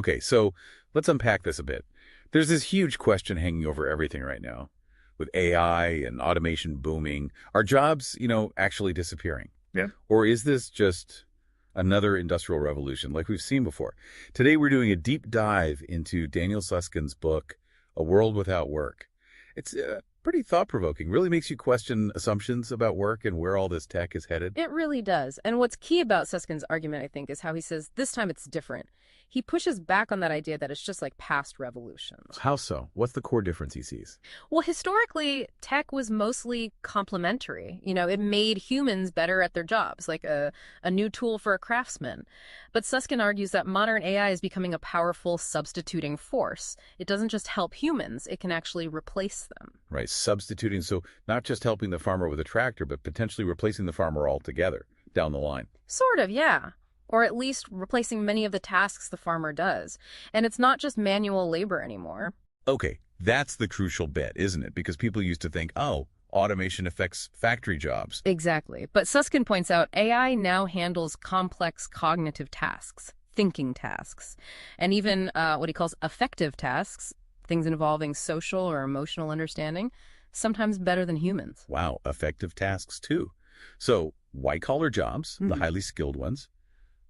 Okay, so let's unpack this a bit. There's this huge question hanging over everything right now. With AI and automation booming, are jobs, actually disappearing? Yeah. Or is this just another industrial revolution like we've seen before? Today we're doing a deep dive into Daniel Suskind's book, A World Without Work. It's pretty thought-provoking, really makes you question assumptions about work and where all this tech is headed. It really does. And what's key about Suskind's argument, I think, is how he says this time it's different. He pushes back on that idea that it's just like past revolutions. How so? What's the core difference he sees? Well, historically, tech was mostly complementary. It made humans better at their jobs, like a new tool for a craftsman. But Susskind argues that modern AI is becoming a powerful substituting force. It doesn't just help humans, it can actually replace them. Right, substituting, so not just helping the farmer with a tractor, but potentially replacing the farmer altogether down the line. Sort of, yeah. Or at least replacing many of the tasks the farmer does. And it's not just manual labor anymore. Okay, that's the crucial bit, isn't it? Because people used to think, oh, automation affects factory jobs. Exactly. But Susskind points out AI now handles complex cognitive tasks, thinking tasks, and even what he calls affective tasks, things involving social or emotional understanding, sometimes better than humans. Wow, effective tasks too. So white-collar jobs, the highly skilled ones,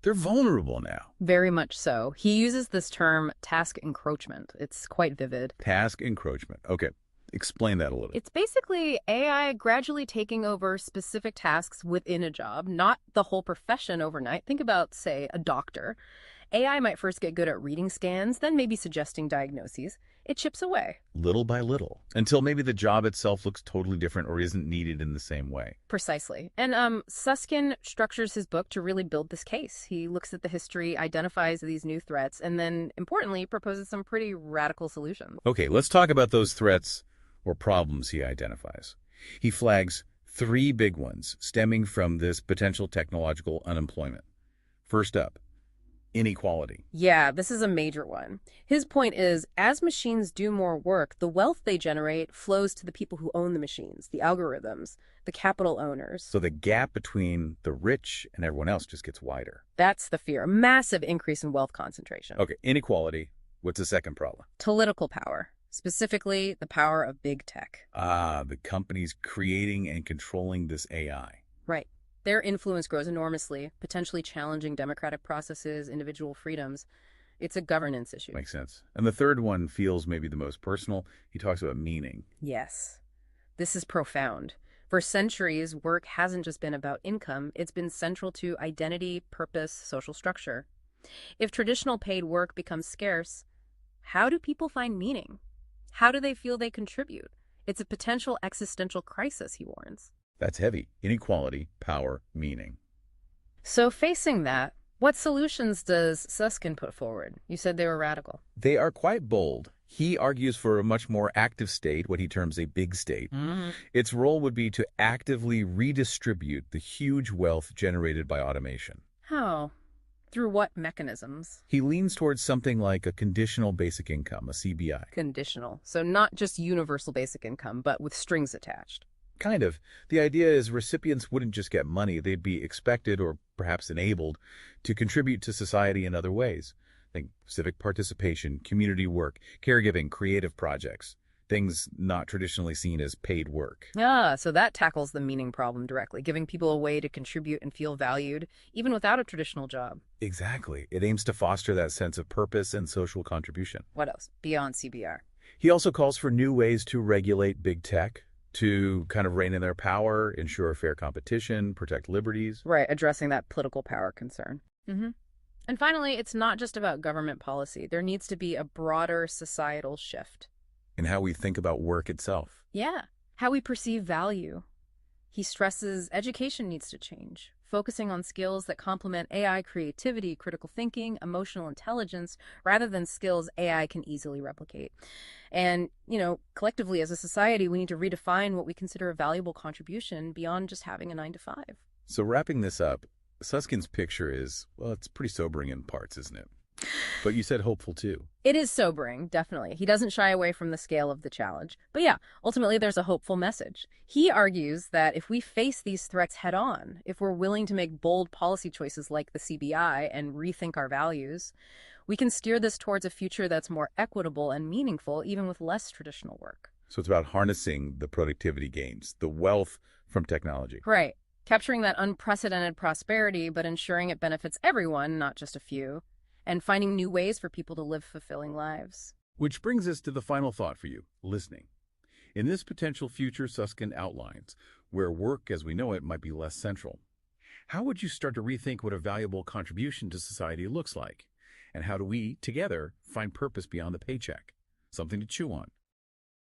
they're vulnerable now. Very much so. He uses this term task encroachment. It's quite vivid. Task encroachment. Okay, explain that a little. It's basically AI gradually taking over specific tasks within a job, not the whole profession overnight. Think about, say, a doctor. AI might first get good at reading scans, then maybe suggesting diagnoses. It chips away. Little by little, until maybe the job itself looks totally different or isn't needed in the same way. Precisely. And Susskind structures his book to really build this case. He looks at the history, identifies these new threats, and then, importantly, proposes some pretty radical solutions. Okay, let's talk about those threats or problems he identifies. He flags 3 big ones stemming from this potential technological unemployment. First up, inequality. Yeah, this is a major one. His point is, as machines do more work, the wealth they generate flows to the people who own the machines, the algorithms, the capital owners. So the gap between the rich and everyone else just gets wider. That's the fear, a massive increase in wealth concentration. Okay, inequality. What's the second problem? Political power, specifically the power of big tech. The companies creating and controlling this AI. Right. Their influence grows enormously, potentially challenging democratic processes, individual freedoms. It's a governance issue. Makes sense. And the third one feels maybe the most personal. He talks about meaning. Yes. This is profound. For centuries, work hasn't just been about income. It's been central to identity, purpose, social structure. If traditional paid work becomes scarce, how do people find meaning? How do they feel they contribute? It's a potential existential crisis, he warns. That's heavy. Inequality, power, meaning. So facing that, what solutions does Susskind put forward? You said they were radical. They are quite bold. He argues for a much more active state, what he terms a big state. Its role would be to actively redistribute the huge wealth generated by automation. How? Through what mechanisms? He leans towards something like a conditional basic income, a CBI. Conditional. So not just universal basic income, but with strings attached. Kind of. The idea is recipients wouldn't just get money, they'd be expected or perhaps enabled to contribute to society in other ways. Think civic participation, community work, caregiving, creative projects, things not traditionally seen as paid work. So that tackles the meaning problem directly, giving people a way to contribute and feel valued, even without a traditional job. Exactly. It aims to foster that sense of purpose and social contribution. What else? Beyond CBR. He also calls for new ways to regulate big tech, to kind of rein in their power, ensure fair competition, protect liberties. Right, addressing that political power concern. And finally, it's not just about government policy. There needs to be a broader societal shift. In how we think about work itself. Yeah, how we perceive value. He stresses education needs to change, focusing on skills that complement AI creativity, critical thinking, emotional intelligence, rather than skills AI can easily replicate. And, collectively as a society, we need to redefine what we consider a valuable contribution beyond just having a 9-to-5. So wrapping this up, Suskind's picture is, well, it's pretty sobering in parts, isn't it? But you said hopeful too. It is sobering, definitely. He doesn't shy away from the scale of the challenge. But yeah, ultimately there's a hopeful message. He argues that if we face these threats head on, if we're willing to make bold policy choices like the CBI and rethink our values, We can steer this towards a future that's more equitable and meaningful, even with less traditional work. So it's about harnessing the productivity gains, the wealth from technology. Right. Capturing that unprecedented prosperity, but ensuring it benefits everyone, not just a few, and finding new ways for people to live fulfilling lives. Which brings us to the final thought for you, listening. In this potential future Susskind outlines, where work as we know it might be less central, how would you start to rethink what a valuable contribution to society looks like? And how do we, together, find purpose beyond the paycheck? Something to chew on.